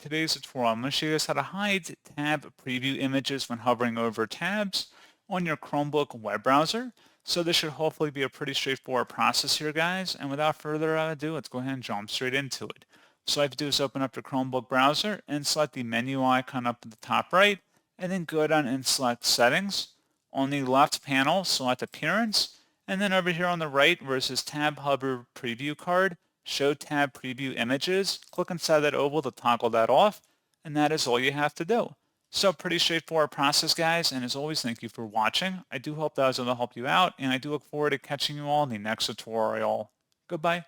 Today's tutorial, I'm going to show you guys how to hide tab preview images when hovering over tabs on your Chromebook web browser. So this should hopefully be a pretty straightforward process here, guys. And without further ado, let's go ahead and jump straight into it. So all you have to do is open up your Chromebook browser and select the menu icon up at the top right, and then go down and select Settings. On the left panel, select Appearance, and then over here on the right where it says Tab Hover Preview Card, Show Tab Preview Images. Click inside that oval to toggle that off, and that is all you have to do. So pretty straightforward process, guys, and as always, thank you for watching. I do hope that was able to help you out, and I do look forward to catching you all in the next tutorial. Goodbye.